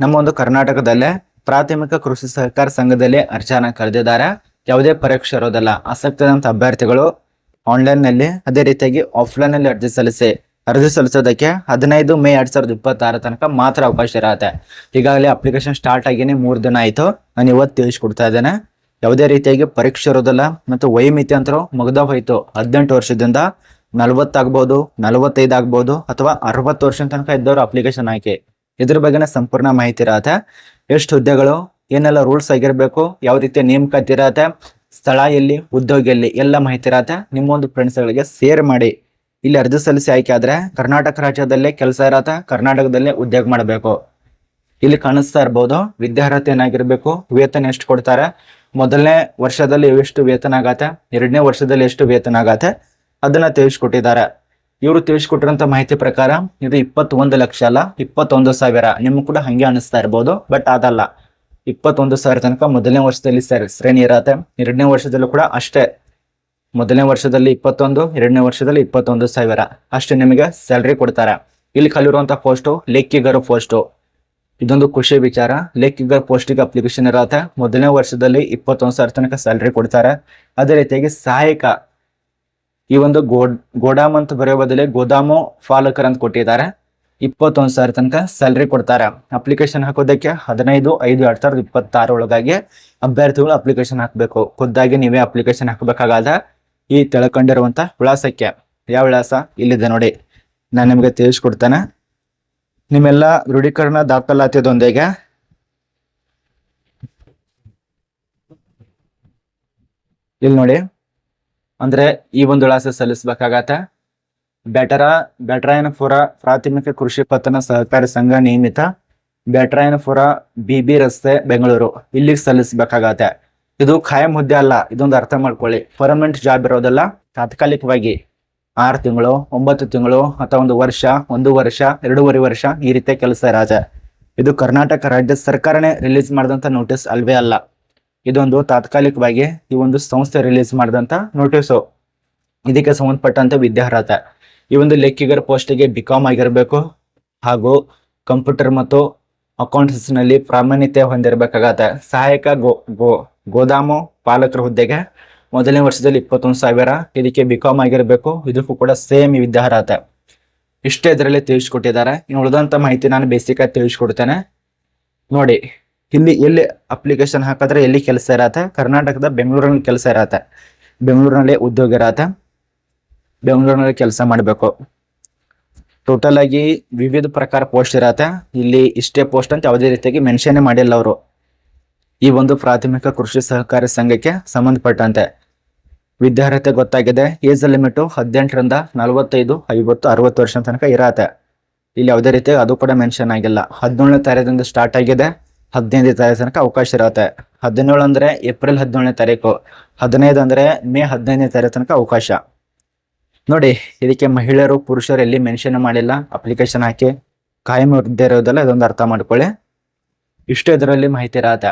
ನಮ್ಮ ಒಂದು ಕರ್ನಾಟಕದಲ್ಲೇ ಪ್ರಾಥಮಿಕ ಕೃಷಿ ಸಹಕಾರ ಸಂಘದಲ್ಲಿ ಅರ್ಜಿಯನ್ನ ಕರೆದಿದ್ದಾರೆ. ಯಾವುದೇ ಪರೀಕ್ಷೆ ಇರೋದಿಲ್ಲ. ಆಸಕ್ತದಂತ ಅಭ್ಯರ್ಥಿಗಳು ಆನ್ಲೈನ್ ನಲ್ಲಿ ಅದೇ ರೀತಿಯಾಗಿ ಆಫ್ಲೈನ್ ನಲ್ಲಿ ಅರ್ಜಿ ಸಲ್ಲಿಸೋದಕ್ಕೆ 15 ಮೇ 2026 ತನಕ ಮಾತ್ರ ಅವಕಾಶ ಇರತ್ತೆ. ಈಗಾಗಲೇ ಅಪ್ಲಿಕೇಶನ್ ಸ್ಟಾರ್ಟ್ ಆಗಿನೇ 3 ದಿನ ಆಯ್ತು. ನಾನು ಇವತ್ತು ತಿಳಿಸ್ಕೊಡ್ತಾ ಇದ್ದೇನೆ. ಯಾವುದೇ ರೀತಿಯಾಗಿ ಪರೀಕ್ಷೆ ಇರೋದಿಲ್ಲ ಮತ್ತು ವಯೋಮಿತಿ ಅಂತರೂ ಮುಗ್ದ ಹೋಯ್ತು. 18 ವರ್ಷದಿಂದ 40 ಆಗ್ಬೋದು, 45 ಆಗ್ಬೋದು ಅಥವಾ 60 ವರ್ಷ ತನಕ ಇದ್ದವರು ಅಪ್ಲಿಕೇಶನ್ ಹಾಕಿ. ಇದ್ರ ಬಗ್ಗೆನ ಸಂಪೂರ್ಣ ಮಾಹಿತಿ ಇರತ್ತೆ. ಎಷ್ಟು ಹುದ್ದೆಗಳು, ಏನೆಲ್ಲ ರೂಲ್ಸ್ ಆಗಿರ್ಬೇಕು, ಯಾವ ರೀತಿಯ ನೇಮಕಾತಿ ಇರತ್ತೆ, ಸ್ಥಳ ಎಲ್ಲಿ, ಉದ್ಯೋಗ ಎಲ್ಲಿ, ಎಲ್ಲ ಮಾಹಿತಿ ಇರತ್ತೆ. ನಿಮ್ಮ ಒಂದು ಫ್ರೆಂಡ್ಸ್ಗಳಿಗೆ ಶೇರ್ ಮಾಡಿ. ಇಲ್ಲಿ ಅರ್ಜಿ ಸಲ್ಲಿಸಿ ಆಯ್ಕೆ ಆದ್ರೆ ಕರ್ನಾಟಕ ರಾಜ್ಯದಲ್ಲೇ ಕೆಲಸ ಇರತ್ತೆ, ಕರ್ನಾಟಕದಲ್ಲೇ ಉದ್ಯೋಗ ಮಾಡಬೇಕು. ಇಲ್ಲಿ ಕಾಣಿಸ್ತಾ ಇರ್ಬೋದು ವಿದ್ಯಾರ್ಹತೆ ಏನಾಗಿರ್ಬೇಕು, ವೇತನ ಎಷ್ಟು ಕೊಡ್ತಾರೆ, ಮೊದಲನೇ ವರ್ಷದಲ್ಲಿ ಎಷ್ಟು ವೇತನ ಆಗತ್ತೆ, 2ನೇ ವರ್ಷದಲ್ಲಿ ಎಷ್ಟು ವೇತನ ಆಗತ್ತೆ ಅದನ್ನ ತಿಳಿಸ್ಕೊಟ್ಟಿದ್ದಾರೆ. ಇವರು ತಿಳಿಸ್ಕೊಟ್ಟಿರೋಂಥ ಮಾಹಿತಿ ಪ್ರಕಾರ ಇದು 21 ಲಕ್ಷ ಅಲ್ಲ, 21,000. ನಿಮ್ಗೆ ಕೂಡ ಹಂಗೆ ಅನಿಸ್ತಾ ಇರ್ಬೋದು, ಬಟ್ ಅದಲ್ಲ. 21,000 ತನಕ ಮೊದಲನೇ ವರ್ಷದಲ್ಲಿ ಶ್ರೇಣಿ ಇರತ್ತೆ. 2ನೇ ವರ್ಷದಲ್ಲೂ ಕೂಡ ಅಷ್ಟೇ. ಮೊದಲನೇ ವರ್ಷದಲ್ಲಿ 21, 2ನೇ ವರ್ಷದಲ್ಲಿ 21,000 ಅಷ್ಟೇ ನಿಮಗೆ ಸ್ಯಾಲ್ರಿ ಕೊಡ್ತಾರೆ. ಇಲ್ಲಿ ಕಲಿರುವಂತ ಪೋಸ್ಟು ಲೆಕ್ಕಿಗರ ಪೋಸ್ಟು. ಇದೊಂದು ಖುಷಿ ವಿಚಾರ. ಲೆಕ್ಕಿಗರ ಪೋಸ್ಟಿಗೆ ಅಪ್ಲಿಕೇಶನ್ ಇರತ್ತೆ. ಮೊದಲನೇ ವರ್ಷದಲ್ಲಿ 21,000 ತನಕ ಸ್ಯಾಲ್ರಿ ಕೊಡ್ತಾರೆ. ಅದೇ ರೀತಿಯಾಗಿ ಸಹಾಯಕ, ಈ ಒಂದು ಗೋಡಾಮ್ ಅಂತ ಬರೆಯೋ ಬದಲೇ ಗೋದಾಮು ಪಾಲಕರ್ ಅಂತ ಕೊಟ್ಟಿದ್ದಾರೆ. 21,000 ತನಕ ಸ್ಯಾಲ್ರಿ ಕೊಡ್ತಾರೆ. ಅಪ್ಲಿಕೇಶನ್ ಹಾಕೋದಕ್ಕೆ 15/5/2026 ಒಳಗಾಗಿ ಅಭ್ಯರ್ಥಿಗಳು ಅಪ್ಲಿಕೇಶನ್ ಹಾಕಬೇಕು. ಖುದ್ದಾಗಿ ನೀವೇ ಅಪ್ಲಿಕೇಶನ್ ಹಾಕಬೇಕಾಗಾದ ಈ ತಿಳ್ಕೊಂಡಿರುವಂತ ವಿಳಾಸಕ್ಕೆ. ಯಾವ ವಿಳಾಸ ಇಲ್ಲಿದೆ ನೋಡಿ, ನಾನು ನಿಮಗೆ ತಿಳಿಸ್ಕೊಡ್ತೇನೆ. ನಿಮ್ಮೆಲ್ಲ ದೃಢೀಕರಣ ದಾಖಲಾತಿಯೊಂದಿಗೆ ಇಲ್ಲಿ ನೋಡಿ, ಅಂದ್ರೆ ಈ ಒಂದು ವಿಳಾಸ ಸಲ್ಲಿಸಬೇಕಾಗತ್ತೆ. ಬ್ಯಾಟರಾಯನಪುರ ಪ್ರಾಥಮಿಕ ಕೃಷಿ ಪತ್ತನ ಸಹಕಾರಿ ಸಂಘ ನಿಯಮಿತ, ಬ್ಯಾಟರಾಯನಪುರ BB ರಸ್ತೆ, ಬೆಂಗಳೂರು. ಇಲ್ಲಿಗೆ ಸಲ್ಲಿಸಬೇಕಾಗತ್ತೆ. ಇದು ಖಾಯಂ ಹುದ್ದೆ ಅಲ್ಲ, ಇದೊಂದು ಅರ್ಥ ಮಾಡ್ಕೊಳ್ಳಿ. ಪರ್ಮನೆಂಟ್ ಜಾಬ್ ಇರೋದಲ್ಲ, ತಾತ್ಕಾಲಿಕವಾಗಿ 6 ತಿಂಗಳು, 9 ತಿಂಗಳು ಅಥವಾ 1 ವರ್ಷ, 1 ವರ್ಷ, 2.5 ವರ್ಷ ಈ ರೀತಿಯ ಕೆಲಸ ಇರತ್ತೆ. ಇದು ಕರ್ನಾಟಕ ರಾಜ್ಯ ಸರ್ಕಾರನೇ ರಿಲೀಸ್ ಮಾಡಿದಂತ ನೋಟಿಸ್ ಅಲ್ವೇ ಅಲ್ಲ. ಇದೊಂದು ತಾತ್ಕಾಲಿಕವಾಗಿ ಈ ಒಂದು ಸಂಸ್ಥೆ ರಿಲೀಸ್ ಮಾಡಿದಂತ ನೋಟಿಸು. ಇದಕ್ಕೆ ಸಂಬಂಧಪಟ್ಟಂತ ವಿದ್ಯಾರ್ಹತೆ, ಈ ಒಂದು ಲೆಕ್ಕಿಗರ ಪೋಸ್ಟಿಗೆ BCom ಆಗಿರಬೇಕು ಹಾಗೂ ಕಂಪ್ಯೂಟರ್ ಮತ್ತು ಅಕೌಂಟ್ಸ್ ನಲ್ಲಿ ಪ್ರಾಮಾಣ್ಯತೆ ಹೊಂದಿರಬೇಕಾಗತ್ತೆ. ಸಹಾಯಕ ಗೋದಾಮು ಪಾಲಕರ ಹುದ್ದೆಗೆ ಮೊದಲನೇ ವರ್ಷದಲ್ಲಿ 21,000. ಇದಕ್ಕೆ BCom ಆಗಿರಬೇಕು. ಇದಕ್ಕೂ ಕೂಡ ಸೇಮ್ ವಿದ್ಯಾರ್ಹತೆ. ಇಷ್ಟೇ ಇದರಲ್ಲಿ ತಿಳಿಸ್ಕೊಟ್ಟಿದ್ದಾರೆ. ಇನ್ನು ಉಳಿದಂತ ಮಾಹಿತಿ ನಾನು ಬೇಸಿಕ್ ಆಗಿ ತಿಳಿಸ್ಕೊಡ್ತೇನೆ ನೋಡಿ. ಇಲ್ಲಿ ಎಲ್ಲಿ ಅಪ್ಲಿಕೇಶನ್ ಹಾಕಿದ್ರೆ ಎಲ್ಲಿ ಕೆಲಸ ಇರತ್ತೆ, ಕರ್ನಾಟಕದ ಬೆಂಗಳೂರಿನಲ್ಲಿ ಕೆಲಸ ಇರತ್ತೆ. ಬೆಂಗಳೂರಿನಲ್ಲಿ ಉದ್ಯೋಗ ಇರತ್ತೆ, ಬೆಂಗಳೂರಿನಲ್ಲಿ ಕೆಲಸ ಮಾಡಬೇಕು. ಟೋಟಲ್ ಆಗಿ ವಿವಿಧ ಪ್ರಕಾರ ಪೋಸ್ಟ್ ಇರತ್ತೆ. ಇಲ್ಲಿ ಇಷ್ಟೇ ಪೋಸ್ಟ್ ಅಂತ ಯಾವುದೇ ರೀತಿಯಾಗಿ ಮೆನ್ಷನ್ ಮಾಡಿಲ್ಲ ಅವರು. ಈ ಒಂದು ಪ್ರಾಥಮಿಕ ಕೃಷಿ ಸಹಕಾರಿ ಸಂಘಕ್ಕೆ ಸಂಬಂಧಪಟ್ಟಂತೆ ವಿದ್ಯಾರ್ಹತೆ ಗೊತ್ತಾಗಿದೆ. ಏಜ್ ಲಿಮಿಟ್ 18ರಿಂದ 45, 50, 60 ವರ್ಷ ತನಕ ಇರತ್ತೆ. ಇಲ್ಲಿ ಯಾವುದೇ ರೀತಿ ಅದು ಕೂಡ ಮೆನ್ಷನ್ ಆಗಿಲ್ಲ. 17ನೇ ತಾರೀಕಿಂದ ಸ್ಟಾರ್ಟ್ ಆಗಿದೆ, 15ನೇ ತಾರೀಕು ತನಕ ಅವಕಾಶ ಇರತ್ತೆ. 17 ಅಂದ್ರೆ ಏಪ್ರಿಲ್ 17ನೇ ತಾರೀಕು, 15 ಅಂದ್ರೆ ಮೇ 15ನೇ ತಾರೀಕು ತನಕ ಅವಕಾಶ. ನೋಡಿ, ಇದಕ್ಕೆ ಮಹಿಳೆಯರು ಪುರುಷರು ಎಲ್ಲಿ ಮೆನ್ಷನ್ ಮಾಡಿಲ್ಲ. ಅಪ್ಲಿಕೇಶನ್ ಹಾಕಿ ಕಾಯಂ ಹುದ್ದೆ ಇರೋದಲ್ಲ, ಇದೊಂದು ಅರ್ಥ ಮಾಡ್ಕೊಳ್ಳಿ. ಇಷ್ಟು ಇದರಲ್ಲಿ ಮಾಹಿತಿ ಇರತ್ತೆ.